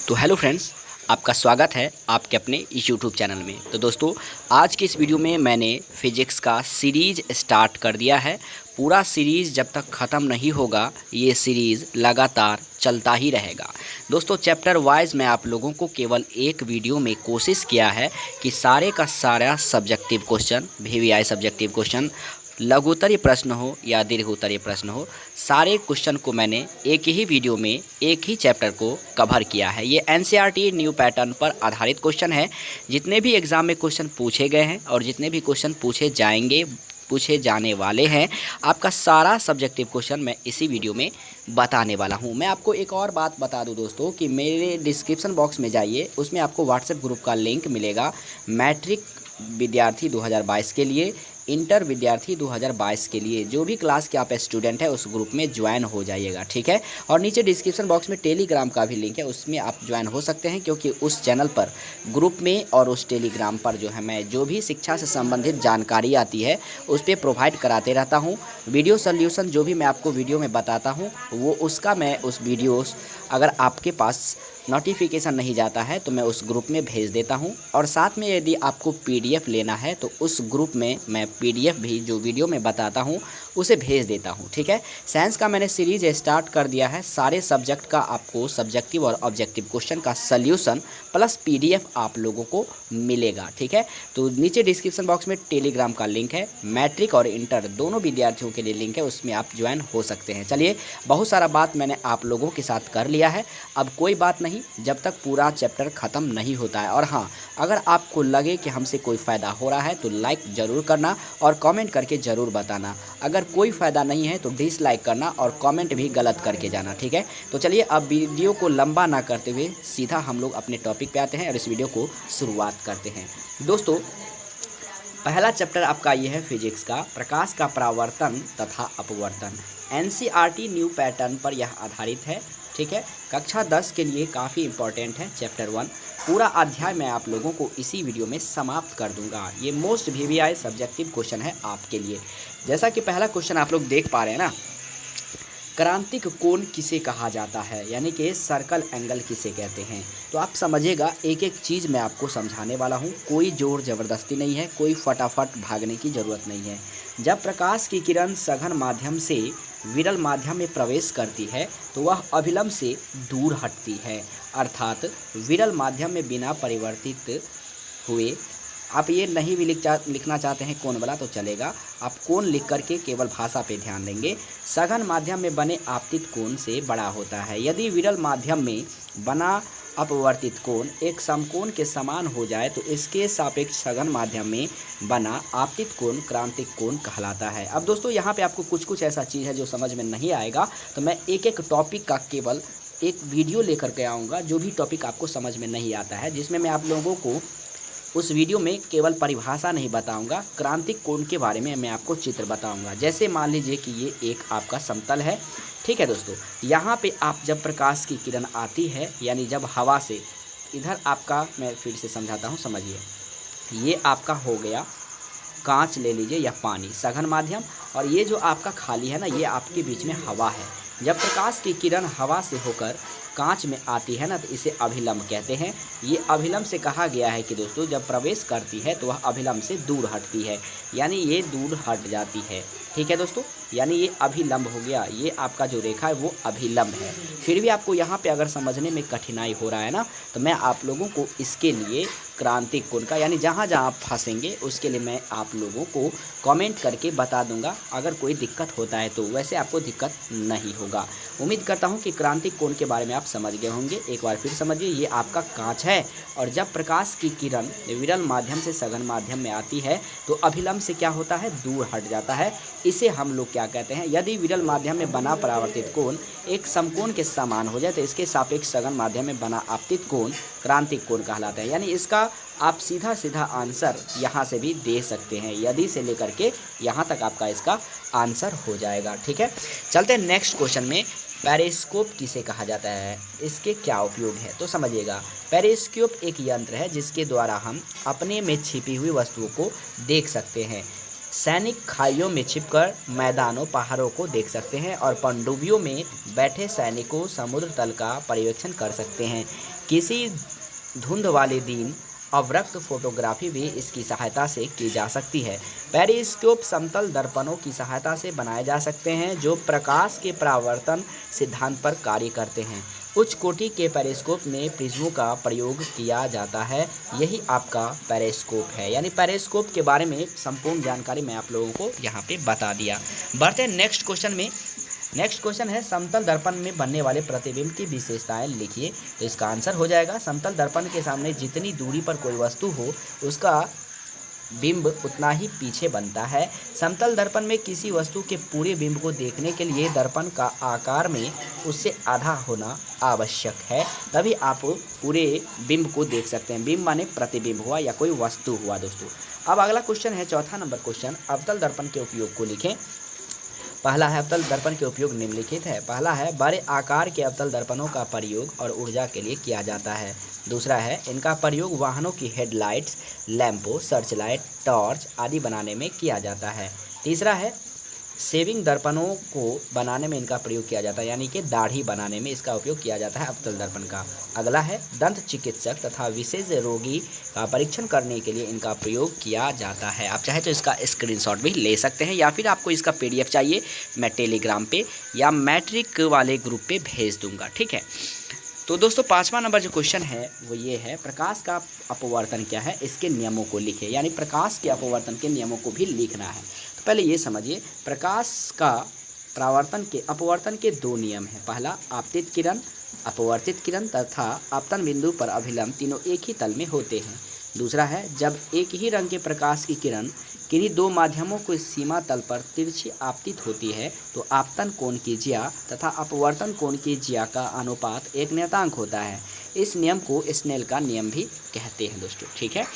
तो hello friends, आपका स्वागत है आपके अपने इस यूट्यूब चैनल में। तो दोस्तों, आज की इस वीडियो में मैंने फिजिक्स का सीरीज़ स्टार्ट कर दिया है। पूरा सीरीज़ जब तक ख़त्म नहीं होगा, ये सीरीज़ लगातार चलता ही रहेगा। दोस्तों, चैप्टर वाइज मैं आप लोगों को केवल एक वीडियो में कोशिश किया है कि सारे का सारा subjective question, VVI subjective question, लघुत्तरीय प्रश्न हो या दीर्घोत्तरीय प्रश्न हो, सारे क्वेश्चन को मैंने एक ही वीडियो में एक ही चैप्टर को कवर किया है। ये एनसीईआरटी न्यू पैटर्न पर आधारित क्वेश्चन है। जितने भी एग्ज़ाम में क्वेश्चन पूछे गए हैं और जितने भी क्वेश्चन पूछे जाने वाले हैं, आपका सारा सब्जेक्टिव क्वेश्चन मैं इसी वीडियो में बताने वाला हूं। मैं आपको एक और बात बता दूं दोस्तों कि मेरे डिस्क्रिप्शन बॉक्स में जाइए, उसमें आपको व्हाट्सएप ग्रुप का लिंक मिलेगा। मैट्रिक विद्यार्थी 2022 के लिए, इंटर विद्यार्थी 2022 के लिए, जो भी क्लास के आप स्टूडेंट हैं उस ग्रुप में ज्वाइन हो जाइएगा, ठीक है। और नीचे डिस्क्रिप्शन बॉक्स में टेलीग्राम का भी लिंक है, उसमें आप ज्वाइन हो सकते हैं, क्योंकि उस चैनल पर, ग्रुप में और उस टेलीग्राम पर जो है मैं जो भी शिक्षा से संबंधित जानकारी आती है उस पर प्रोवाइड कराते रहता हूँ। वीडियो सोल्यूशन जो भी मैं आपको वीडियो में बताता हूँ, वो उसका मैं उस वीडियोस अगर आपके पास नोटिफिकेशन नहीं जाता है तो मैं उस ग्रुप में भेज देता हूं। और साथ में यदि आपको पीडीएफ लेना है तो उस ग्रुप में मैं पीडीएफ भी जो वीडियो में बताता हूं उसे भेज देता हूं, ठीक है। साइंस का मैंने सीरीज स्टार्ट कर दिया है। सारे सब्जेक्ट का आपको सब्जेक्टिव और ऑब्जेक्टिव क्वेश्चन का सल्यूशन प्लस पीडीएफ आप लोगों को मिलेगा, ठीक है। तो नीचे डिस्क्रिप्शन बॉक्स में टेलीग्राम का लिंक है। मैट्रिक और इंटर दोनों विद्यार्थियों के लिए लिंक है, उसमें आप ज्वाइन हो सकते हैं। चलिए, बहुत सारा बात मैंने आप लोगों के साथ कर लिया है। अब कोई बात नहीं जब तक पूरा चैप्टर ख़त्म नहीं होता है। और हाँ, अगर आपको लगे कि हमसे कोई फ़ायदा हो रहा है तो लाइक ज़रूर करना और कमेंट करके ज़रूर बताना। अगर कोई फ़ायदा नहीं है तो डिसलाइक करना और कमेंट भी गलत करके जाना, ठीक है। तो चलिए, अब वीडियो को लंबा ना करते हुए सीधा हम लोग अपने टॉपिक पे आते हैं और इस वीडियो को शुरुआत करते हैं। दोस्तों, पहला चैप्टर आपका ये है फिजिक्स का, प्रकाश का परावर्तन तथा अपवर्तन। एनसीईआरटी न्यू पैटर्न पर यह आधारित है, ठीक है। कक्षा 10 के लिए काफ़ी इंपॉर्टेंट है चैप्टर 1। पूरा अध्याय मैं आप लोगों को इसी वीडियो में समाप्त कर दूंगा। ये मोस्ट वीवीआई सब्जेक्टिव क्वेश्चन है आपके लिए। जैसा कि पहला क्वेश्चन आप लोग देख पा रहे हैं ना, क्रांतिक कोण किसे कहा जाता है, यानी कि सर्कल एंगल किसे कहते हैं। तो आप समझिएगा, एक एक चीज़ मैं आपको समझाने वाला हूँ। कोई जोर ज़बरदस्ती नहीं है, कोई फटाफट भागने की ज़रूरत नहीं है। जब प्रकाश की किरण सघन माध्यम से विरल माध्यम में प्रवेश करती है तो वह अभिलंब से दूर हटती है, अर्थात विरल माध्यम में बिना परिवर्तित हुए। आप ये नहीं भी लिखना चाहते हैं कोण वाला तो चलेगा, आप कोण लिख करके केवल भाषा पे ध्यान देंगे। सघन माध्यम में बने आपतित कोण से बड़ा होता है। यदि विरल माध्यम में बना अपवर्तित कोण एक समकोण के समान हो जाए तो इसके सापेक्ष सघन माध्यम में बना आपतित कोण क्रांतिक कोण कहलाता है। अब दोस्तों, यहाँ पे आपको कुछ कुछ ऐसा चीज़ है जो समझ में नहीं आएगा, तो मैं एक एक टॉपिक का केवल एक वीडियो लेकर के आऊँगा, जो भी टॉपिक आपको समझ में नहीं आता है, जिसमें मैं आप लोगों को उस वीडियो में केवल परिभाषा नहीं बताऊंगा, क्रांतिक कोण के बारे में मैं आपको चित्र बताऊंगा। जैसे मान लीजिए कि ये एक आपका समतल है, ठीक है दोस्तों। यहाँ पे आप जब प्रकाश की किरण आती है, यानी जब हवा से, इधर आपका मैं फिर से समझाता हूँ, समझिए। ये आपका हो गया कांच, ले लीजिए, या पानी, सघन माध्यम। और ये जो आपका खाली है ना, ये आपके बीच में हवा है। जब प्रकाश की किरण हवा से होकर कांच में आती है ना, तो इसे अभिलंब कहते हैं। ये अभिलंब से कहा गया है कि दोस्तों, जब प्रवेश करती है तो वह अभिलंब से दूर हटती है, यानी ये दूर हट जाती है, ठीक है दोस्तों। यानी ये अभिलंब हो गया, ये आपका जो रेखा है वो अभिलंब है। फिर भी आपको यहाँ पे अगर समझने में कठिनाई हो रहा है ना, तो मैं आप लोगों को इसके लिए क्रांतिक कोण का, यानी जहाँ जहाँ आप फंसेंगे उसके लिए मैं आप लोगों को कमेंट करके बता दूंगा। अगर कोई दिक्कत होता है तो वैसे आपको दिक्कत नहीं होगा। उम्मीद करता हूँ कि क्रांतिक कोण के बारे में आप समझ गए होंगे। एक बार फिर समझिए, ये आपका कांच है और जब प्रकाश की किरण विरल माध्यम से सघन माध्यम में आती है तो अभिलंब से क्या होता है, दूर हट जाता है। इसे हम लोग क्या कहते हैं, यदि विरल माध्यम में बना परावर्तित कोण एक समकोण के समान हो जाए तो इसके सापेक्ष सघन माध्यम में बना आपतित कोण क्रांतिक कोण कहलाता है। यानी इसका आप सीधा सीधा आंसर यहाँ से भी दे सकते हैं, यदि से लेकर के यहाँ तक आपका इसका आंसर हो जाएगा, ठीक है। चलते हैं नेक्स्ट क्वेश्चन में। पेरिस्कोप किसे कहा जाता है, इसके क्या उपयोग है, तो समझिएगा। पेरिस्कोप एक यंत्र है जिसके द्वारा हम अपने में छिपी हुई वस्तुओं को देख सकते हैं। सैनिक खाइयों में छिपकर मैदानों पहाड़ों को देख सकते हैं और पनडुब्बियों में बैठे सैनिकों समुद्र तल का पर्यवेक्षण कर सकते हैं। किसी धुंध वाले दिन अवरक्त फोटोग्राफी भी इसकी सहायता से की जा सकती है। पेरिस्कोप समतल दर्पणों की सहायता से बनाए जा सकते हैं जो प्रकाश के परावर्तन सिद्धांत पर कार्य करते हैं। उच्च कोटि के पेरिस्कोप में प्रिज्मों का प्रयोग किया जाता है। यही आपका पेरिस्कोप है। यानी पेरिस्कोप के बारे में संपूर्ण जानकारी मैं आप लोगों को यहाँ पे बता दिया। बढ़ते हैं नेक्स्ट क्वेश्चन में। नेक्स्ट क्वेश्चन है समतल दर्पण में बनने वाले प्रतिबिंब की विशेषताएं लिखिए। तो इसका आंसर हो जाएगा समतल दर्पण के सामने जितनी दूरी पर कोई वस्तु हो उसका बिंब उतना ही पीछे बनता है। समतल दर्पण में किसी वस्तु के पूरे बिंब को देखने के लिए दर्पण का आकार में उससे आधा होना आवश्यक है, तभी आप पूरे बिंब को देख सकते हैं। बिंब माने प्रतिबिंब हुआ या कोई वस्तु हुआ दोस्तों। अब अगला क्वेश्चन है चौथा नंबर क्वेश्चन, अवतल दर्पण के उपयोग को लिखें। पहला है अवतल दर्पण के उपयोग निम्नलिखित है। पहला है बड़े आकार के अवतल दर्पणों का प्रयोग और ऊर्जा के लिए किया जाता है। दूसरा है इनका प्रयोग वाहनों की हेडलाइट्स, लैंपों, सर्च लाइट, टॉर्च आदि बनाने में किया जाता है। तीसरा है सेविंग दर्पणों को बनाने में इनका प्रयोग किया जाता है, यानी कि दाढ़ी बनाने में इसका उपयोग किया जाता है अवतल दर्पण का। अगला है दंत चिकित्सक तथा विशेष रोगी का परीक्षण करने के लिए इनका प्रयोग किया जाता है। आप चाहे तो इसका स्क्रीनशॉट भी ले सकते हैं या फिर आपको इसका PDF चाहिए मैं टेलीग्राम पे या मैट्रिक वाले ग्रुप पे भेज दूंगा, ठीक है। तो दोस्तों पाँचवा नंबर जो क्वेश्चन है वो ये है, प्रकाश का अपवर्तन क्या है, इसके नियमों को लिखे। यानी प्रकाश के अपवर्तन के नियमों को भी लिखना है। तो पहले ये समझिए, प्रकाश का अपवर्तन के दो नियम हैं। पहला आपतित किरण, अपवर्तित किरण तथा आपतन बिंदु पर अभिलंब तीनों एक ही तल में होते हैं। दूसरा है जब एक ही रंग के प्रकाश की किरण किन्हीं दो माध्यमों को सीमा तल पर तिरछी आपतित होती है तो आपतन कोण की ज्या तथा अपवर्तन कोण की ज्या का अनुपात एक नियतांक होता है। इस नियम को स्नेल का नियम भी कहते हैं दोस्तों, ठीक है।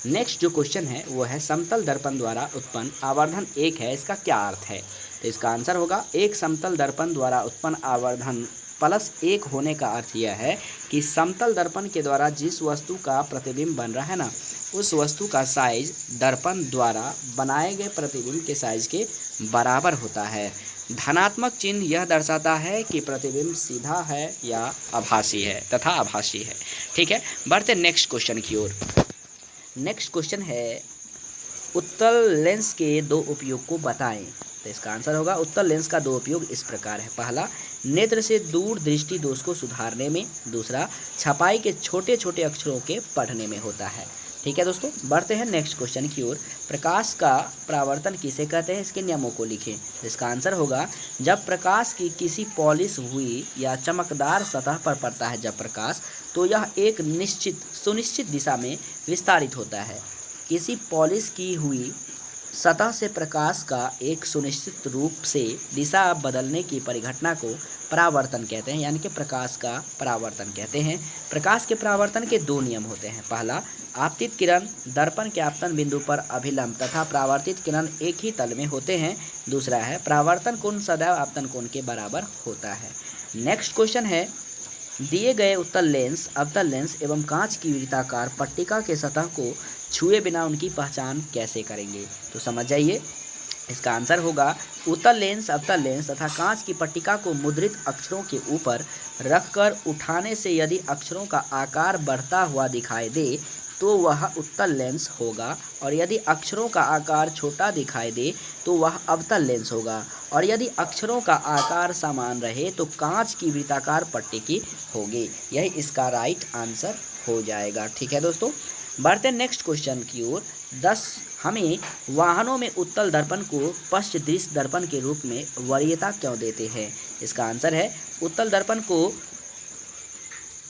नेक्स्ट जो क्वेश्चन है वो है समतल दर्पण द्वारा उत्पन्न आवर्धन एक है, इसका क्या अर्थ है। तो इसका आंसर होगा एक समतल दर्पण द्वारा उत्पन्न आवर्धन +1 होने का अर्थ यह है कि समतल दर्पण के द्वारा जिस वस्तु का प्रतिबिंब बन रहा है ना, उस वस्तु का साइज दर्पण द्वारा बनाए गए प्रतिबिंब के साइज के बराबर होता है। धनात्मक चिन्ह यह दर्शाता है कि प्रतिबिंब सीधा है या आभासी है तथा आभासी है, ठीक है। बढ़ते नेक्स्ट क्वेश्चन की ओर। नेक्स्ट क्वेश्चन है उत्तल लेंस के दो उपयोग को बताएं। तो इसका आंसर होगा उत्तल लेंस का दो उपयोग इस प्रकार है। पहला नेत्र से दूर दृष्टि दोष को सुधारने में, दूसरा छपाई के छोटे छोटे अक्षरों के पढ़ने में होता है, ठीक है दोस्तों। बढ़ते हैं नेक्स्ट क्वेश्चन की ओर। प्रकाश का परावर्तन किसे कहते हैं, इसके नियमों को लिखें। इसका आंसर होगा जब प्रकाश की किसी पॉलिश हुई या चमकदार सतह पर पड़ता है जब प्रकाश, तो यह एक सुनिश्चित दिशा में विस्तारित होता है। किसी पॉलिश की हुई सतह से प्रकाश का एक सुनिश्चित रूप से दिशा बदलने की परिघटना को परावर्तन कहते हैं, यानी कि प्रकाश का परावर्तन कहते हैं। प्रकाश के परावर्तन के दो नियम होते हैं। पहला आपतित किरण दर्पण के आपतन बिंदु पर अभिलंब तथा परावर्तित किरण एक ही तल में होते हैं। दूसरा है परावर्तन कोण सदैव आपतन कोण के बराबर होता है। नेक्स्ट क्वेश्चन है दिए गए उत्तल लेंस, अवतल लेंस एवं कांच की वृत्ताकार पट्टिका के सतह को छुए बिना उनकी पहचान कैसे करेंगे। तो समझ जाइए, इसका आंसर होगा उत्तल लेंस, अवतल लेंस तथा कांच की पट्टिका को मुद्रित अक्षरों के ऊपर रखकर उठाने से यदि अक्षरों का आकार बढ़ता हुआ दिखाई दे तो वह उत्तल लेंस होगा, और यदि अक्षरों का आकार छोटा दिखाई दे तो वह अवतल लेंस होगा, और यदि अक्षरों का आकार समान रहे तो कांच की वृत्ताकार पट्टिकी होगी। यही इसका राइट आंसर हो जाएगा, ठीक है दोस्तों। बढ़ते हैं नेक्स्ट क्वेश्चन की ओर। 10 हमें वाहनों में उत्तल दर्पण को पश्च दृश्य दर्पण के रूप में वरीयता क्यों देते हैं। इसका आंसर है उत्तल दर्पण को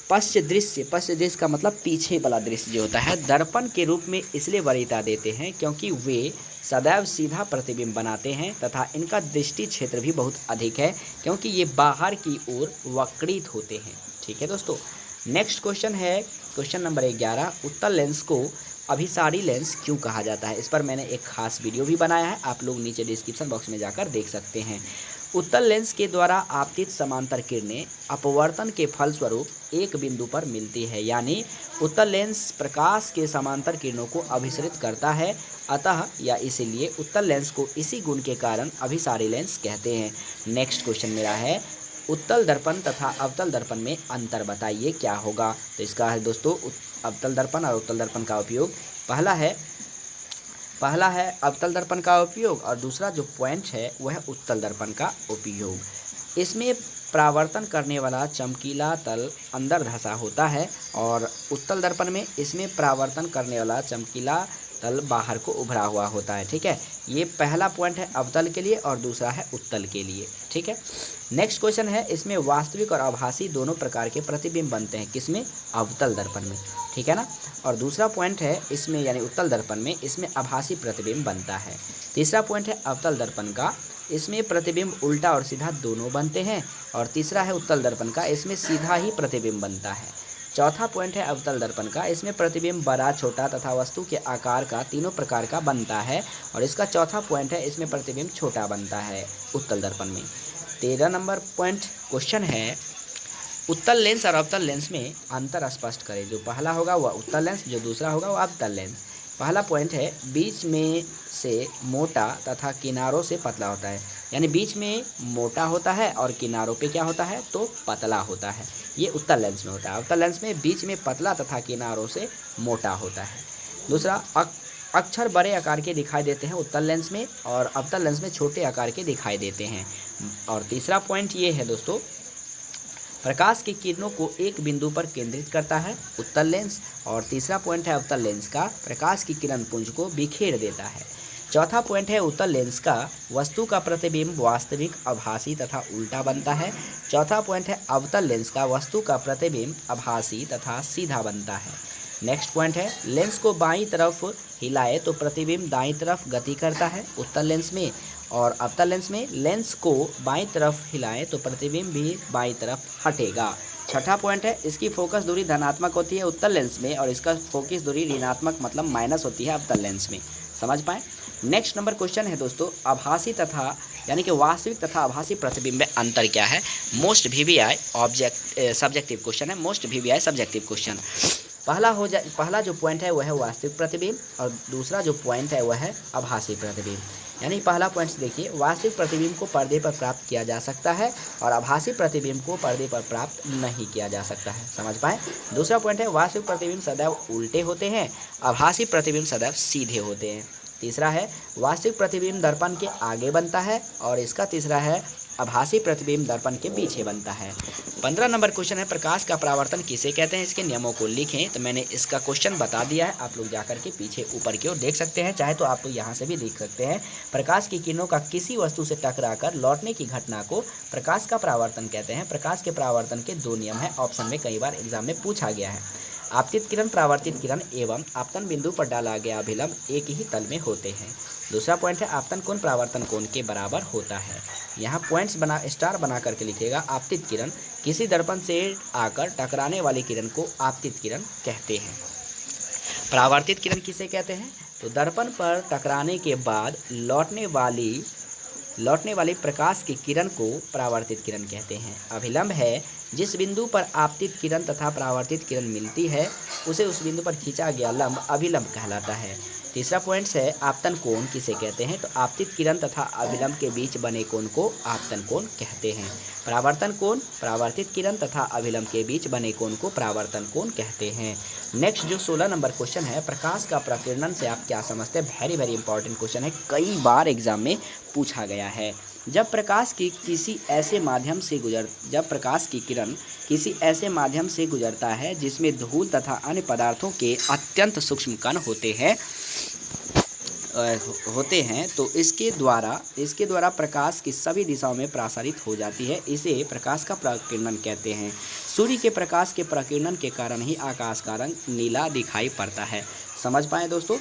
पश्च दृश्य का मतलब पीछे वाला दृश्य जो होता है, दर्पण के रूप में इसलिए वरीयता देते हैं क्योंकि वे सदैव सीधा प्रतिबिंब बनाते हैं तथा इनका दृष्टि क्षेत्र भी बहुत अधिक है क्योंकि ये बाहर की ओर वक्रित होते हैं, ठीक है दोस्तों। नेक्स्ट क्वेश्चन है क्वेश्चन नंबर 11, उत्तल लेंस को अभिसारी लेंस क्यों कहा जाता है। इस पर मैंने एक खास वीडियो भी बनाया है, आप लोग नीचे डिस्क्रिप्शन बॉक्स में जाकर देख सकते हैं। उत्तल लेंस के द्वारा आपतित समांतर किरणें अपवर्तन के फलस्वरूप एक बिंदु पर मिलती है, यानी उत्तल लेंस प्रकाश के समांतर किरणों को अभिसरित करता है, अतः या इसीलिए उत्तल लेंस को इसी गुण के कारण अभिसारी लेंस कहते हैं। नेक्स्ट क्वेश्चन मेरा है, उत्तल दर्पण तथा अवतल दर्पण में अंतर बताइए क्या होगा। तो इसका है दोस्तों अवतल दर्पण और उत्तल दर्पण का उपयोग। पहला है अवतल दर्पण का उपयोग और दूसरा जो पॉइंट है वह उत्तल दर्पण का उपयोग। इसमें परावर्तन करने वाला चमकीला तल अंदर धंसा होता है और उत्तल दर्पण में इसमें परावर्तन करने वाला चमकीला तल बाहर को उभरा हुआ होता है। ठीक है, ये पहला पॉइंट है अवतल के लिए और दूसरा है उत्तल के लिए। ठीक है, नेक्स्ट क्वेश्चन है, इसमें वास्तविक और आभासी दोनों प्रकार के प्रतिबिंब बनते हैं, किसमें? अवतल दर्पण में। ठीक है ना। और दूसरा पॉइंट है इसमें यानी उत्तल दर्पण में इसमें आभासी प्रतिबिंब बनता है। तीसरा पॉइंट है अवतल दर्पण का, इसमें प्रतिबिंब उल्टा और सीधा दोनों बनते हैं। और तीसरा है उत्तल दर्पण का, इसमें सीधा ही प्रतिबिंब बनता है। चौथा पॉइंट है अवतल दर्पण का, इसमें प्रतिबिंब बड़ा, छोटा तथा वस्तु के आकार का तीनों प्रकार का बनता है। और इसका चौथा पॉइंट है इसमें प्रतिबिंब छोटा बनता है उत्तल दर्पण में। 13 नंबर पॉइंट क्वेश्चन है, उत्तल लेंस और अवतल लेंस में अंतर स्पष्ट करें। जो पहला होगा वह उत्तल लेंस, जो दूसरा होगा वह अवतल लेंस। पहला पॉइंट है, बीच में से मोटा तथा किनारों से पतला होता है, यानी बीच में मोटा होता है और किनारों पे क्या होता है तो पतला होता है। ये उत्तल लेंस में होता है। अवतल लेंस में बीच में पतला तथा किनारों से मोटा होता है। दूसरा, अक्षर बड़े आकार के दिखाई देते हैं उत्तल लेंस में और अवतल लेंस में छोटे आकार के दिखाई देते हैं। और तीसरा पॉइंट ये है दोस्तों, प्रकाश की किरणों को एक बिंदु पर केंद्रित करता है उत्तल लेंस। और तीसरा पॉइंट है अवतल लेंस का, प्रकाश की किरण पुंज को बिखेर देता है। चौथा पॉइंट है उत्तल लेंस का, वस्तु का प्रतिबिंब वास्तविक, आभासी तथा उल्टा बनता है। चौथा पॉइंट है अवतल लेंस का, वस्तु का प्रतिबिंब आभासी तथा सीधा बनता है। नेक्स्ट पॉइंट है, लेंस को बाईं तरफ हिलाए तो प्रतिबिंब दाईं तरफ गति करता है उत्तल लेंस में। और अवतल लेंस में लेंस को बाईं तरफ हिलाएं तो प्रतिबिंब भी बाईं तरफ हटेगा। छठा पॉइंट है, इसकी फोकस दूरी धनात्मक होती है उत्तल लेंस में और इसका फोकस दूरी ऋणात्मक मतलब माइनस होती है अवतल लेंस में। समझ पाएँ। नेक्स्ट नंबर क्वेश्चन है दोस्तों, आभासी तथा यानी कि वास्तविक तथा आभासी प्रतिबिंब में अंतर क्या है। मोस्ट VVI सब्जेक्टिव क्वेश्चन है, मोस्ट VVI सब्जेक्टिव क्वेश्चन। पहला जो पॉइंट है वह है वास्तविक प्रतिबिंब और दूसरा जो पॉइंट है वह है आभासी प्रतिबिंब। यानी पहला पॉइंट देखिए, वास्तविक प्रतिबिंब को पर्दे पर प्राप्त किया जा सकता है और आभासी प्रतिबिंब को पर्दे पर प्राप्त नहीं किया जा सकता है। समझ पाए। दूसरा पॉइंट है, वास्तविक प्रतिबिंब सदैव उल्टे होते हैं, आभासी प्रतिबिंब सदैव सीधे होते हैं। तीसरा है, वास्तविक प्रतिबिंब दर्पण के आगे बनता है और इसका तीसरा है आभासी प्रतिबिंब दर्पण के पीछे बनता है। 15 नंबर क्वेश्चन है, प्रकाश का परावर्तन किसे कहते हैं, इसके नियमों को लिखें। तो मैंने इसका क्वेश्चन बता दिया है, आप लोग जाकर के पीछे ऊपर की ओर देख सकते हैं, चाहे तो आप लोग यहाँ से भी देख सकते हैं। प्रकाश की किरणों का किसी वस्तु से टकराकर लौटने की घटना को प्रकाश का परावर्तन कहते हैं। प्रकाश के परावर्तन के 2 नियम हैं, ऑप्शन में कई बार एग्जाम में पूछा गया है। आपतित किरण, परावर्तित किरण एवं आपतन बिंदु पर डाला गया अभिलंब एक ही तल में होते हैं। दूसरा पॉइंट है, आपतन कोण परावर्तन कोण के बराबर होता है। यहाँ पॉइंट्स स्टार बना करके लिखिएगा। आपतित किरण, किसी दर्पण से आकर टकराने वाली किरण को आपतित किरण कहते हैं। परावर्तित किरण किसे कहते हैं, तो दर्पण पर टकराने के बाद लौटने वाली प्रकाश की किरण को परावर्तित किरण कहते हैं। अभिलंब है, जिस बिंदु पर आपतित किरण तथा परावर्तित किरण मिलती है उसे उस बिंदु पर खींचा गया लंब अभिलंब कहलाता है। तीसरा पॉइंट है, आपतन कोण किसे कहते हैं, तो आपतित किरण तथा अभिलंब के बीच बने कोण को आपतन कोण कहते हैं। परावर्तन कोण, परावर्तित किरण तथा अभिलंब के बीच बने कोण को परावर्तन कोण कहते हैं। नेक्स्ट जो 16 नंबर क्वेश्चन है, प्रकाश का प्रकीर्णन से आप क्या समझते हैं। वेरी इंपॉर्टेंट क्वेश्चन है, कई बार एग्जाम में पूछा गया है। जब प्रकाश की किरण किसी ऐसे माध्यम से गुजरता है जिसमें धूल तथा अन्य पदार्थों के अत्यंत सूक्ष्म कण होते हैं तो इसके द्वारा प्रकाश की सभी दिशाओं में प्रसारित हो जाती है। इसे प्रकाश का प्रकीर्णन कहते हैं। सूर्य के प्रकाश के प्रकीर्णन के कारण ही आकाश का रंग नीला दिखाई पड़ता है। समझ पाए दोस्तों।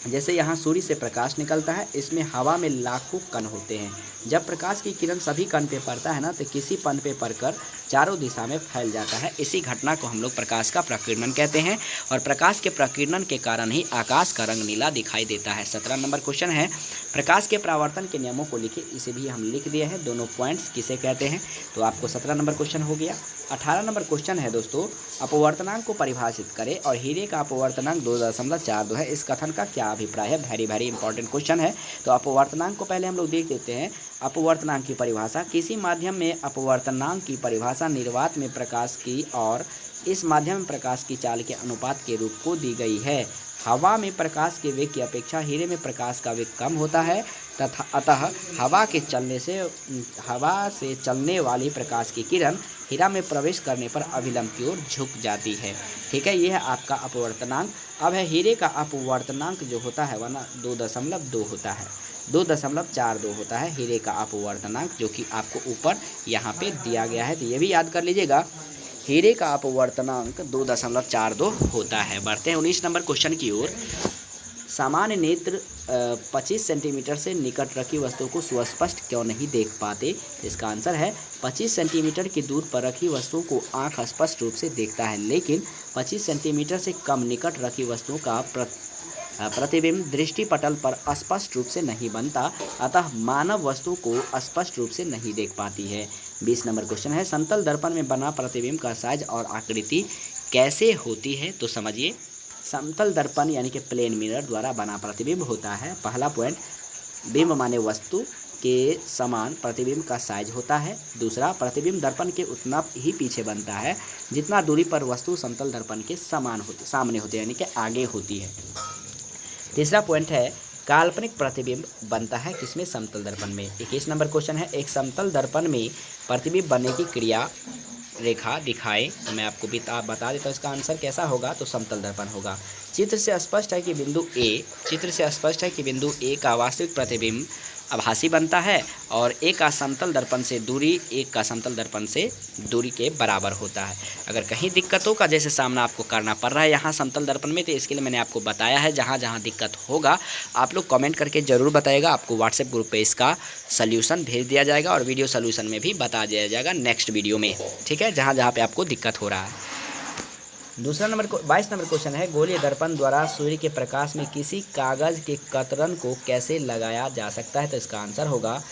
जैसे यहाँ सूर्य से प्रकाश निकलता है, इसमें हवा में लाखों कण होते हैं। जब प्रकाश की किरण सभी कण पे पड़ता है ना, तो किसी कण पे पड़कर चारों दिशा में फैल जाता है। इसी घटना को हम लोग प्रकाश का प्रकीर्णन कहते हैं और प्रकाश के प्रकीर्णन के कारण ही आकाश का रंग नीला दिखाई देता है। 17 नंबर क्वेश्चन है, प्रकाश के परावर्तन के नियमों को लिखे। इसे भी हम लिख दिए हैं, दोनों पॉइंट्स किसे कहते हैं, तो आपको 17 नंबर क्वेश्चन हो गया। 18 नंबर क्वेश्चन है दोस्तों, अपवर्तनांक को परिभाषित करें और हीरे का अपवर्तनांक 2.42 है। इस कथन का क्या अभिप्राय है? वेरी वेरी इंपॉर्टेंट क्वेश्चन है। तो अपवर्तनांक को पहले हम लोग देख देते हैं। अपवर्तनांक की परिभाषा, किसी माध्यम में अपवर्तनांक की परिभाषा निर्वात में प्रकाश की और इस माध्यम में प्रकाश की चाल के अनुपात के रूप को दी गई है। हवा में प्रकाश के वेग की अपेक्षा हीरे में प्रकाश का वेग कम होता है तथा अतः हवा से चलने वाली प्रकाश की किरण हीरा में प्रवेश करने पर अभिलंब की ओर झुक जाती है। ठीक है, यह है आपका अपवर्तनांक। अब है हीरे का अपवर्तनांक जो होता है वह 2.2 होता है, 2.42 होता है हीरे का अपवर्तनांक, जो कि आपको ऊपर यहाँ पे दिया गया है। तो ये भी याद कर लीजिएगा, हीरे का अपवर्तनांक 2.42 होता है। बढ़ते हैं 19 नंबर क्वेश्चन की ओर। सामान्य नेत्र 25 सेंटीमीटर से निकट रखी वस्तु को सुस्पष्ट क्यों नहीं देख पाते? इसका आंसर है 25 सेंटीमीटर की दूर पर रखी वस्तुओं को आंख स्पष्ट रूप से देखता है, लेकिन 25 सेंटीमीटर से कम निकट रखी वस्तुओं का प्रतिबिंब दृष्टिपटल पर स्पष्ट रूप से नहीं बनता, अतः मानव वस्तु को स्पष्ट रूप से नहीं देख पाती है। 20 नंबर क्वेश्चन है, समतल दर्पण में बना प्रतिबिंब का साइज और आकृति कैसे होती है? तो समझिए, समतल दर्पण यानी कि प्लेन मिरर द्वारा बना प्रतिबिंब होता है। पहला पॉइंट, बिंब माने वस्तु के समान प्रतिबिंब का साइज होता है। दूसरा, प्रतिबिंब दर्पण के उतना ही पीछे बनता है जितना दूरी पर वस्तु समतल दर्पण के सामने होती है, यानी कि आगे होती है। तीसरा पॉइंट है, काल्पनिक प्रतिबिंब बनता है किसमें? समतल दर्पण में। 21 नंबर क्वेश्चन है, एक समतल दर्पण में प्रतिबिंब बनने की क्रिया रेखा दिखाएं। तो मैं आपको बता देता हूँ इसका आंसर कैसा होगा, तो समतल दर्पण होगा। चित्र से स्पष्ट है कि बिंदु ए का वास्तविक प्रतिबिंब आभासी बनता है और ए का समतल दर्पण से दूरी के बराबर होता है। अगर कहीं दिक्कतों का जैसे सामना आपको करना पड़ रहा है यहाँ समतल दर्पण में, तो इसके लिए मैंने आपको बताया है। जहाँ जहाँ दिक्कत होगा आप लोग कमेंट करके ज़रूर बताइएगा, आपको व्हाट्सएप ग्रुप पे इसका सल्यूशन भेज दिया जाएगा और वीडियो सल्यूशन में भी बता दिया जाएगा नेक्स्ट वीडियो में। ठीक है, जहाँ जहाँ पे आपको दिक्कत हो रहा है। 22 नंबर क्वेश्चन है, गोलीय दर्पण द्वारा सूर्य के प्रकाश में किसी कागज के कतरन को कैसे लगाया जा सकता है? तो इसका आंसर होगा,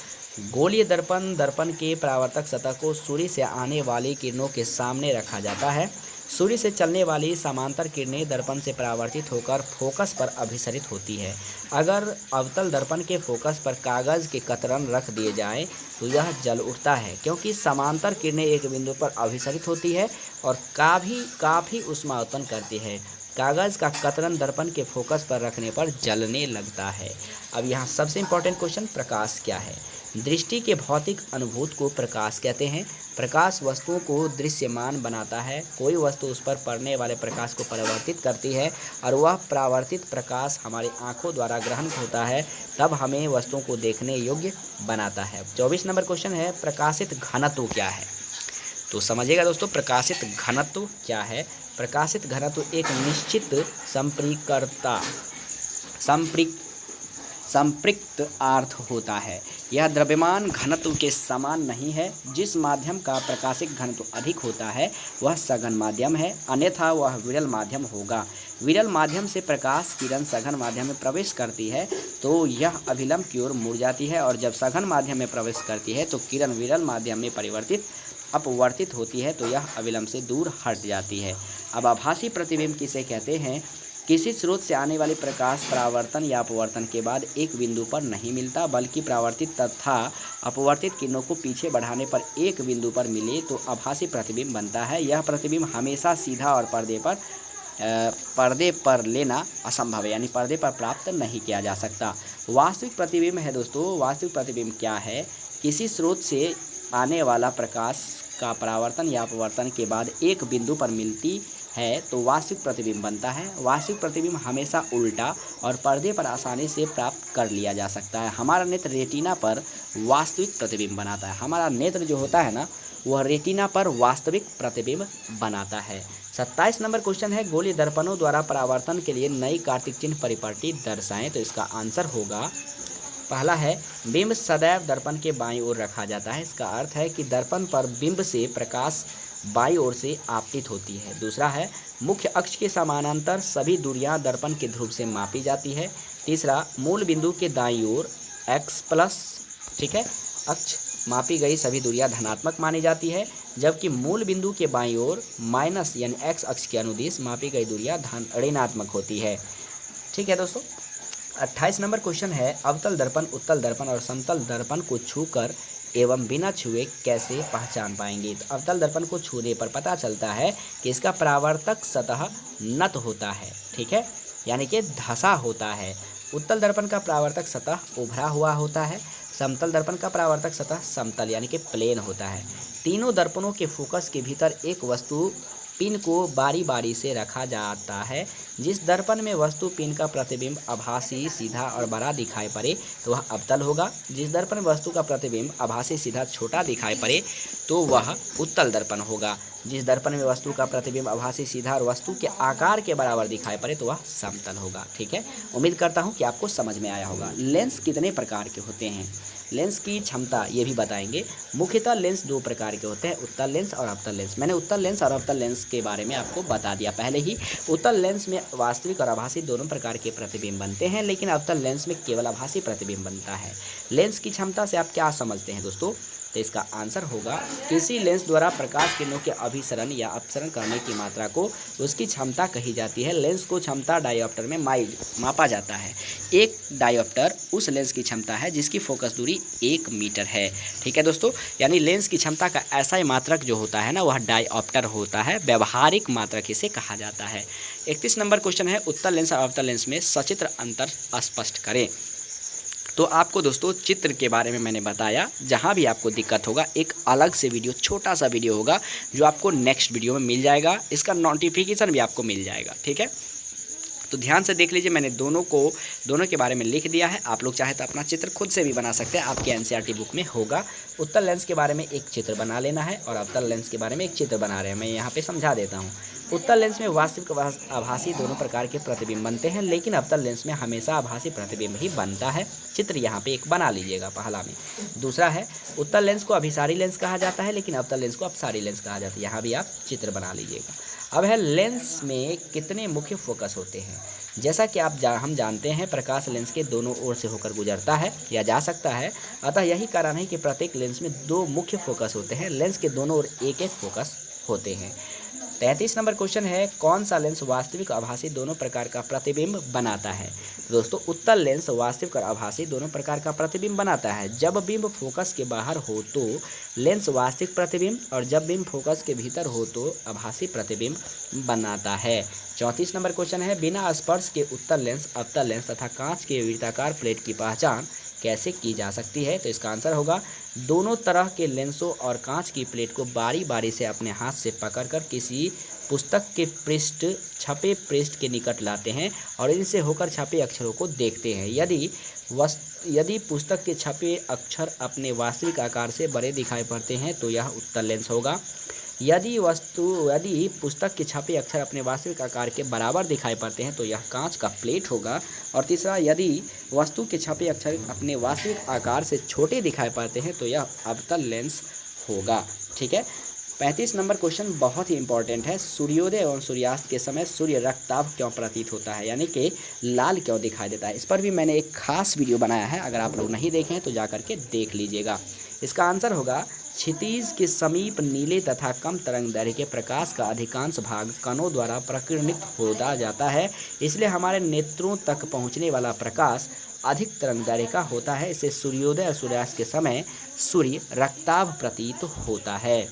गोलीय दर्पण के परावर्तक सतह को सूर्य से आने वाली किरणों के सामने रखा जाता है। सूर्य से चलने वाली समांतर किरणें दर्पण से परावर्तित होकर फोकस पर अभिसरित होती है। अगर अवतल दर्पण के फोकस पर कागज के कतरन रख दिए जाएं तो यह जल उठता है, क्योंकि समांतर किरणें एक बिंदु पर अभिसरित होती है और काफ़ी ऊष्मा उत्पन्न करती है। कागज का कतरन दर्पण के फोकस पर रखने पर जलने लगता है। अब यहाँ सबसे इम्पोर्टेंट क्वेश्चन, प्रकाश क्या है? दृष्टि के भौतिक अनुभूत को प्रकाश कहते हैं। प्रकाश वस्तुओं को दृश्यमान बनाता है। कोई वस्तु उस पर पड़ने वाले प्रकाश को परावर्तित करती है और वह परावर्तित प्रकाश हमारी आंखों द्वारा ग्रहण होता है, तब हमें वस्तुओं को देखने योग्य बनाता है। 24 नंबर क्वेश्चन है, प्रकाशित घनत्व क्या है? तो समझिएगा दोस्तों, प्रकाशित घनत्व क्या है? प्रकाशित घनत्व एक निश्चित संपृक्त अर्थ होता है। यह द्रव्यमान घनत्व के समान नहीं है। जिस माध्यम का प्रकाशिक घनत्व अधिक होता है वह सघन माध्यम है, अन्यथा वह विरल माध्यम होगा। विरल माध्यम से प्रकाश किरण सघन माध्यम में प्रवेश करती है तो यह अभिलंब की ओर मुड़ जाती है, और जब सघन माध्यम में प्रवेश करती है तो किरण विरल माध्यम में अपवर्तित होती है तो यह अभिलंब से दूर हट जाती है। अब आभासी प्रतिबिंब किसे कहते हैं? किसी स्रोत से आने वाली प्रकाश परावर्तन या अपवर्तन के बाद एक बिंदु पर नहीं मिलता, बल्कि परावर्तित तथा अपवर्तित किरणों को पीछे बढ़ाने पर एक बिंदु पर मिले तो आभासी प्रतिबिंब बनता है। यह प्रतिबिंब हमेशा सीधा और पर्दे पर लेना असंभव है, यानी पर्दे पर प्राप्त नहीं किया जा सकता। वास्तविक प्रतिबिंब है दोस्तों, वास्तविक प्रतिबिंब क्या है? किसी स्रोत से आने वाला प्रकाश का परावर्तन या अपवर्तन के बाद एक बिंदु पर मिलती है तो वास्तविक प्रतिबिंब बनता है। वास्तविक प्रतिबिंब हमेशा उल्टा और पर्दे पर आसानी से प्राप्त कर लिया जा सकता है। हमारा नेत्र रेटिना पर वास्तविक प्रतिबिंब बनाता है। हमारा नेत्र जो होता है ना, वह रेटिना पर वास्तविक प्रतिबिंब बनाता है। 27 नंबर क्वेश्चन है, गोलीय दर्पणों द्वारा परावर्तन के लिए नई कार्तिक चिन्ह परिपाटी दर्शाएं। तो इसका आंसर होगा पहला है बिंब सदैव दर्पण के बाईं ओर रखा जाता है। इसका अर्थ है कि दर्पण पर बिंब से प्रकाश बाईं ओर से आपतित होती है। दूसरा है मुख्य अक्ष के समानांतर सभी दूरियां दर्पण के ध्रुव से मापी जाती है। तीसरा मूल बिंदु के दाईं ओर x प्लस, ठीक है, अक्ष मापी गई सभी दूरियां धनात्मक मानी जाती है, जबकि मूल बिंदु के बाईं ओर माइनस यानी x अक्ष के अनुदिश मापी गई दूरियां ऋणात्मक होती है। ठीक है दोस्तों, 28 नंबर क्वेश्चन है अवतल दर्पण, उत्तल दर्पण और समतल दर्पण को छूकर एवं बिना छुए कैसे पहचान पाएंगे। तो अवतल दर्पण को छूने पर पता चलता है कि इसका परावर्तक सतह नत होता है, ठीक है, यानी कि धंसा होता है। उत्तल दर्पण का परावर्तक सतह उभरा हुआ होता है। समतल दर्पण का परावर्तक सतह समतल यानी कि प्लेन होता है। तीनों दर्पणों के फोकस के भीतर एक वस्तु पिन को बारी बारी से रखा जाता है। जिस दर्पण में वस्तु पिन का प्रतिबिंब आभासी, सीधा और बड़ा दिखाई पड़े तो वह अवतल होगा। जिस दर्पण में वस्तु का प्रतिबिंब आभासी, सीधा, छोटा दिखाई पड़े तो वह उत्तल दर्पण होगा। जिस दर्पण में वस्तु का प्रतिबिंब आभासी, सीधा और वस्तु के आकार के बराबर दिखाई पड़े तो वह समतल होगा। ठीक है, उम्मीद करता हूँ कि आपको समझ में आया होगा। लेंस कितने प्रकार के होते हैं, लेंस की क्षमता ये भी बताएंगे। मुख्यतः लेंस दो प्रकार के होते हैं, उत्तल लेंस और अवतल लेंस। मैंने उत्तल लेंस और अवतल लेंस के बारे में आपको बता दिया पहले ही। उत्तल लेंस में वास्तविक और आभासी दोनों प्रकार के प्रतिबिंब बनते हैं, लेकिन अवतल लेंस में केवल आभासी प्रतिबिंब बनता है। लेंस की क्षमता से आप क्या समझते हैं दोस्तों, तो इसका आंसर होगा किसी लेंस द्वारा प्रकाश किरणों के अभिसरण या अपसरण करने की मात्रा को उसकी क्षमता कही जाती है। लेंस को क्षमता डायोप्टर में मापा जाता है। एक डायोप्टर उस लेंस की क्षमता है जिसकी फोकस दूरी 1 मीटर है। ठीक है दोस्तों, यानी लेंस की क्षमता का ऐसा ही मात्रक जो होता है ना, वह डायोप्टर होता है। व्यवहारिक मात्रक इसे कहा जाता है। 31 नंबर क्वेश्चन है उत्तल लेंस और अवतल लेंस में सचित्र अंतर स्पष्ट करें। तो आपको दोस्तों चित्र के बारे में मैंने बताया। जहाँ भी आपको दिक्कत होगा एक अलग से वीडियो, छोटा सा वीडियो होगा जो आपको नेक्स्ट वीडियो में मिल जाएगा। इसका नोटिफिकेशन भी आपको मिल जाएगा। ठीक है, तो ध्यान से देख लीजिए, मैंने दोनों के बारे में लिख दिया है। आप लोग चाहे तो अपना चित्र खुद से भी बना सकते हैं, आपके एनसीईआरटी बुक में होगा। उत्तल लेंस के बारे में एक चित्र बना लेना है और अवतल लेंस के बारे में एक चित्र बना रहे हैं। मैं यहाँ पे समझा देता हूँ। उत्तल लेंस में वास्तविक आभासी दोनों प्रकार के प्रतिबिंब बनते हैं, लेकिन अवतल लेंस में हमेशा आभासी प्रतिबिंब ही बनता है। चित्र यहाँ पे एक बना लीजिएगा पहला में। दूसरा है उत्तल लेंस को अभिसारी लेंस कहा जाता है, लेकिन अवतल लेंस को अपसारी लेंस कहा जाता है। यहाँ भी आप चित्र बना लीजिएगा। अब है लेंस में कितने मुख्य फोकस होते हैं। जैसा कि हम जानते हैं प्रकाश लेंस के दोनों ओर से होकर गुजरता है या जा सकता है, अतः यही कारण है कि प्रत्येक लेंस में 2 मुख्य फोकस होते हैं। लेंस के दोनों ओर एक एक फोकस होते हैं। 33 नंबर क्वेश्चन है कौन सा लेंस वास्तविक और आभासी दोनों प्रकार का प्रतिबिंब बनाता है। दोस्तों उत्तल लेंस वास्तविक और आभासी दोनों प्रकार का प्रतिबिंब बनाता है। जब बिंब फोकस के बाहर हो तो लेंस वास्तविक प्रतिबिंब, और जब बिंब फोकस के भीतर हो तो आभासी प्रतिबिंब बनाता है। 34 नंबर क्वेश्चन है बिना स्पर्श के उत्तल लेंस, अवतल लेंस तथा कांच के वृत्ताकार प्लेट की पहचान कैसे की जा सकती है। तो इसका आंसर होगा दोनों तरह के लेंसों और कांच की प्लेट को बारी बारी से अपने हाथ से पकड़कर किसी पुस्तक के छपे पृष्ठ के निकट लाते हैं और इनसे होकर छपे अक्षरों को देखते हैं। यदि पुस्तक के छपे अक्षर अपने वास्तविक आकार से बड़े दिखाई पड़ते हैं तो यह उत्तल लेंस होगा। यदि पुस्तक के छपे अक्षर अपने वास्तविक आकार के बराबर दिखाई पड़ते हैं तो यह कांच का प्लेट होगा। और तीसरा, यदि वस्तु के छपे अक्षर अपने वास्तविक आकार से छोटे दिखाई पड़ते हैं तो यह अवतल लेंस होगा। ठीक है, 35 नंबर क्वेश्चन बहुत ही इंपॉर्टेंट है। सूर्योदय एवं सूर्यास्त के समय सूर्य रक्ताभ क्यों प्रतीत होता है, यानी कि लाल क्यों दिखाई देता है। इस पर भी मैंने एक खास वीडियो बनाया है, अगर आप लोग नहीं देखें तो जा करके देख लीजिएगा। इसका आंसर होगा क्षितिज के समीप नीले तथा कम तरंग दैर्घ्य के प्रकाश का अधिकांश भाग कणों द्वारा प्रकीर्णित होता जाता है, इसलिए हमारे नेत्रों तक पहुंचने वाला प्रकाश अधिक तरंग दैर्घ्य का होता है। इसे सूर्योदय और सूर्यास्त के समय सूर्य रक्ताभ प्रतीत होता है।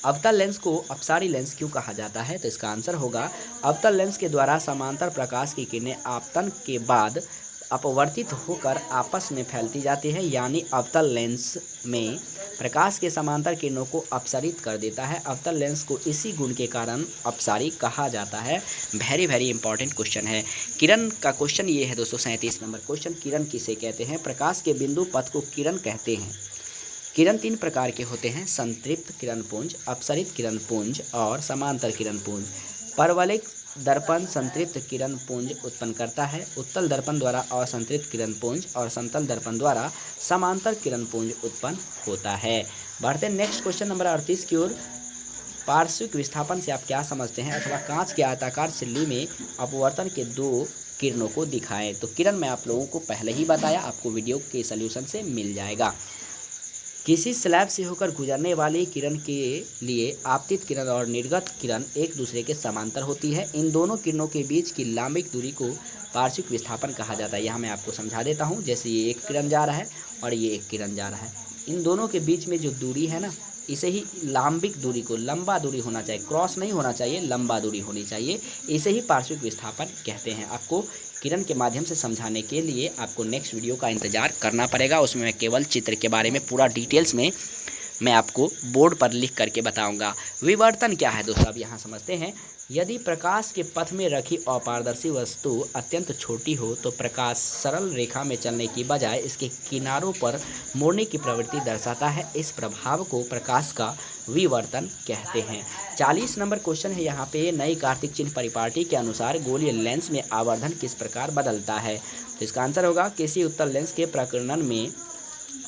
अवतल लेंस को अपसारी लेंस क्यों कहा जाता है, तो इसका आंसर होगा अवतल लेंस के द्वारा समांतर प्रकाश की किरणें आपतन के बाद अपवर्तित होकर आपस में फैलती जाती है, यानी अवतल लेंस में प्रकाश के समांतर किरणों को अपसरित कर देता है। अवतल लेंस को इसी गुण के कारण अपसारी कहा जाता है। वेरी इंपॉर्टेंट क्वेश्चन है। किरण का क्वेश्चन ये है दोस्तों, 37 नंबर क्वेश्चन, किरण किसे कहते हैं। प्रकाश के बिंदु पथ को किरण कहते हैं। किरण 3 प्रकार के होते हैं, संतृप्त किरण पुंज, अपसरित किरण पुंज और समांतर किरण पुंज। परवलयिक दर्पण संतृप्त किरण पुंज उत्पन्न करता है। उत्तल दर्पण द्वारा असंतृप्त किरण पुंज और समतल दर्पण द्वारा समांतर किरण पुंज उत्पन्न होता है। बढ़ते नेक्स्ट क्वेश्चन नंबर 38 की ओर। पार्श्विक विस्थापन से आप क्या समझते हैं, अथवा कांच के आयताकार झिल्ली में अपवर्तन के दो किरणों को दिखाएं। तो किरण मैं आप लोगों को पहले ही बताया, आपको वीडियो के सॉल्यूशन से मिल जाएगा। किसी स्लैब से होकर गुजरने वाली किरण के लिए आपतित किरण और निर्गत किरण एक दूसरे के समांतर होती है। इन दोनों किरणों के बीच की लंबिक दूरी को पार्श्विक विस्थापन कहा जाता है। यहाँ मैं आपको समझा देता हूँ। जैसे ये एक किरण जा रहा है और ये एक किरण जा रहा है, इन दोनों के बीच में जो दूरी है ना, इसे ही लंबिक दूरी को, लंबा दूरी होना चाहिए, क्रॉस नहीं होना चाहिए, लंबा दूरी होनी चाहिए, इसे ही पार्श्विक विस्थापन कहते हैं। आपको किरण के माध्यम से समझाने के लिए आपको नेक्स्ट वीडियो का इंतजार करना पड़ेगा। उसमें मैं केवल चित्र के बारे में पूरा डिटेल्स में मैं आपको बोर्ड पर लिख करके बताऊंगा। विवर्तन क्या है दोस्तों, अब यहाँ समझते हैं। यदि प्रकाश के पथ में रखी अपारदर्शी वस्तु अत्यंत छोटी हो तो प्रकाश सरल रेखा में चलने की बजाय इसके किनारों पर मुड़ने की प्रवृत्ति दर्शाता है। इस प्रभाव को प्रकाश का विवर्तन कहते हैं। 40 नंबर क्वेश्चन है यहाँ पे। नई कार्तिक चिन्ह परिपाटी के अनुसार गोलीय लेंस में आवर्धन किस प्रकार बदलता है। तो इसका आंसर होगा, किसी उत्तल लेंस के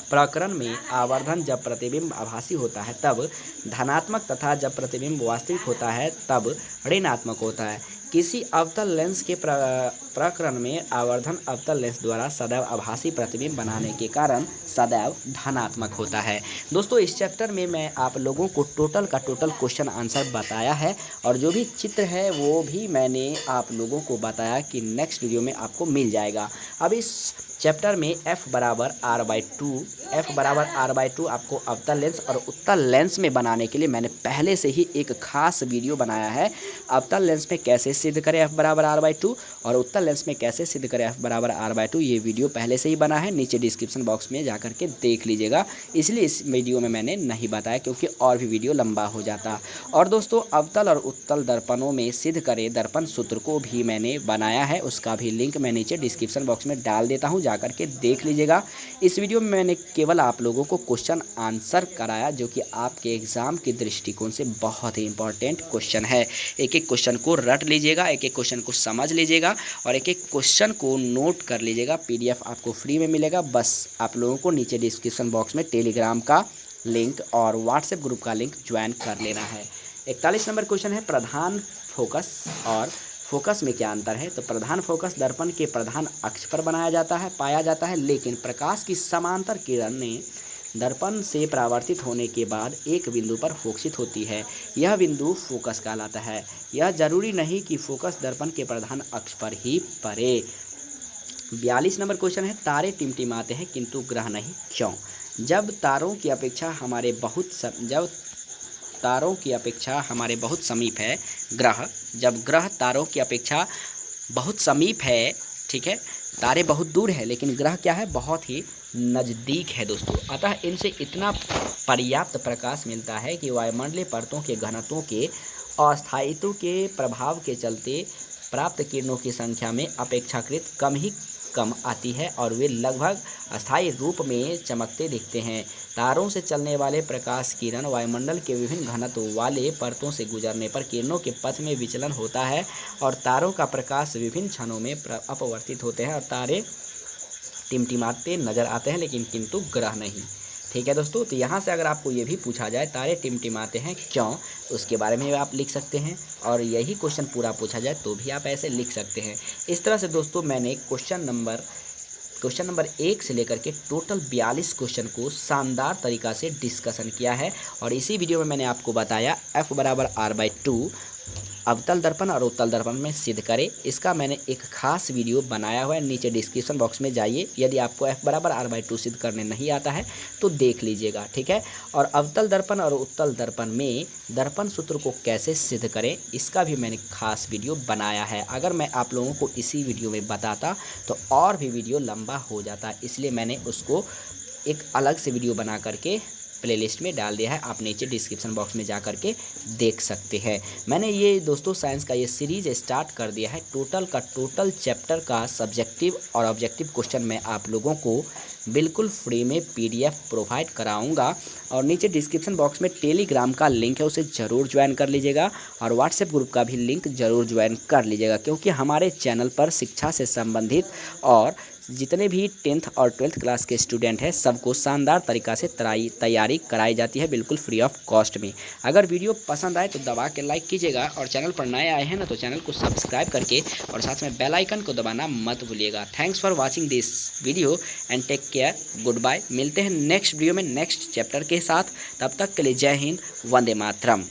प्रकरण में आवर्धन जब प्रतिबिंब आभासी होता है तब धनात्मक तथा जब प्रतिबिंब वास्तविक होता है तब ऋणात्मक होता है। किसी अवतल लेंस के प्रकरण में आवर्धन अवतल लेंस द्वारा सदैव आभासी प्रतिबिंब बनाने के कारण सदैव धनात्मक होता है। दोस्तों इस चैप्टर में मैं आप लोगों को टोटल का टोटल क्वेश्चन आंसर बताया है, और जो भी चित्र है वो भी मैंने आप लोगों को बताया कि नेक्स्ट वीडियो में आपको मिल जाएगा। अब इस चैप्टर में F बराबर R/2 आपको अवतल लेंस और उत्तल लेंस में बनाने के लिए मैंने पहले से ही एक खास वीडियो बनाया है। अवतल लेंस में कैसे सिद्ध करें F बराबर R/2 और उत्तल लेंस में कैसे सिद्ध करें F बराबर R/2, ये वीडियो पहले से ही बना है, नीचे डिस्क्रिप्शन बॉक्स में जाकर के देख लीजिएगा। इसलिए इस वीडियो में मैंने नहीं बताया क्योंकि और भी वीडियो लंबा हो जाता। और दोस्तों अवतल और उत्तल दर्पणों में सिद्ध करें दर्पण सूत्र को भी मैंने बनाया है, उसका भी लिंक मैं नीचे डिस्क्रिप्शन बॉक्स में डाल देता हूँ, जाकर के देख लीजिएगा। इस वीडियो में मैंने केवल आप लोगों को क्वेश्चन आंसर कराया जो कि आपके एग्जाम के दृष्टिकोण से बहुत ही इंपॉर्टेंट क्वेश्चन है। एक एक क्वेश्चन को रट लीजिएगा, एक एक क्वेश्चन को समझ लीजिएगा और एक एक क्वेश्चन को नोट कर लीजिएगा। पीडीएफ आपको फ्री में मिलेगा। बस आप लोगों को नीचे डिस्क्रिप्शन बॉक्स में टेलीग्राम का लिंक और व्हाट्सएप ग्रुप का लिंक ज्वाइन कर लेना है। 41 नंबर क्वेश्चन है, प्रधान फोकस और फोकस में क्या अंतर है। तो प्रधान फोकस दर्पण के प्रधान अक्ष पर पाया जाता है, लेकिन प्रकाश की समांतर किरणें दर्पण से परावर्तित होने के बाद एक बिंदु पर फोकसित होती है। यह बिंदु फोकस कहलाता है। यह जरूरी नहीं कि फोकस दर्पण के प्रधान अक्ष पर ही पड़े। 42 नंबर क्वेश्चन है, तारे टिमटिमाते हैं किंतु ग्रह नहीं, क्यों। जब तारों की अपेक्षा हमारे बहुत समीप है ग्रह, जब ग्रह तारों की अपेक्षा बहुत समीप है, ठीक है, तारे बहुत दूर है लेकिन ग्रह क्या है, बहुत ही नज़दीक है दोस्तों। अतः इनसे इतना पर्याप्त प्रकाश मिलता है कि वायुमंडलीय परतों के घनत्वों के अस्थायित्व के प्रभाव के चलते प्राप्त किरणों की संख्या में अपेक्षाकृत कम आती है और वे लगभग अस्थायी रूप में चमकते दिखते हैं। तारों से चलने वाले प्रकाश किरण वायुमंडल के विभिन्न घनत्व वाले परतों से गुजरने पर किरणों के पथ में विचलन होता है और तारों का प्रकाश विभिन्न क्षणों में अपवर्तित होते हैं और तारे टिमटिमाते नजर आते हैं लेकिन किंतु ग्रह नहीं। ठीक है दोस्तों, तो यहाँ से अगर आपको ये भी पूछा जाए तारे टिमटिमाते हैं क्यों, उसके बारे में आप लिख सकते हैं, और यही क्वेश्चन पूरा पूछा जाए तो भी आप ऐसे लिख सकते हैं। इस तरह से दोस्तों मैंने क्वेश्चन नंबर 1 से लेकर के टोटल 42 क्वेश्चन को शानदार तरीक़ा से डिस्कशन किया है। और इसी वीडियो में मैंने आपको बताया F बराबर R/2 अवतल दर्पण और उत्तल दर्पण में सिद्ध करें। इसका मैंने एक खास वीडियो बनाया हुआ है, नीचे डिस्क्रिप्शन बॉक्स में जाइए। यदि आपको F बराबर R/2 सिद्ध करने नहीं आता है तो देख लीजिएगा, ठीक है। और अवतल दर्पण और उत्तल दर्पण में दर्पण सूत्र को कैसे सिद्ध करें, इसका भी मैंने खास वीडियो बनाया है। अगर मैं आप लोगों को इसी वीडियो में बताता तो और भी वीडियो लंबा हो जाता, इसलिए मैंने उसको एक अलग से वीडियो बना करके प्लेलिस्ट में डाल दिया है, आप नीचे डिस्क्रिप्शन बॉक्स में जा कर के देख सकते हैं। मैंने ये दोस्तों साइंस का ये सीरीज़ स्टार्ट कर दिया है। टोटल चैप्टर का सब्जेक्टिव और ऑब्जेक्टिव क्वेश्चन मैं आप लोगों को बिल्कुल फ्री में PDF प्रोवाइड कराऊंगा। और नीचे डिस्क्रिप्शन बॉक्स में टेलीग्राम का लिंक है, उसे ज़रूर ज्वाइन कर लीजिएगा और व्हाट्सएप ग्रुप का भी लिंक ज़रूर ज्वाइन कर लीजिएगा, क्योंकि हमारे चैनल पर शिक्षा से संबंधित और जितने भी 10th और 12th क्लास के स्टूडेंट हैं सबको शानदार तरीक़ा से तैयारी कराई जाती है बिल्कुल फ्री ऑफ कॉस्ट में। अगर वीडियो पसंद आए तो दबा के लाइक कीजिएगा और चैनल पर नए आए हैं ना तो चैनल को सब्सक्राइब करके और साथ में बेल आइकन को दबाना मत भूलिएगा। Thanks for watching this video and take care, good bye. मिलते हैं नेक्स्ट वीडियो में नेक्स्ट चैप्टर के साथ, तब तक के लिए जय हिंद, वंदे मातरम।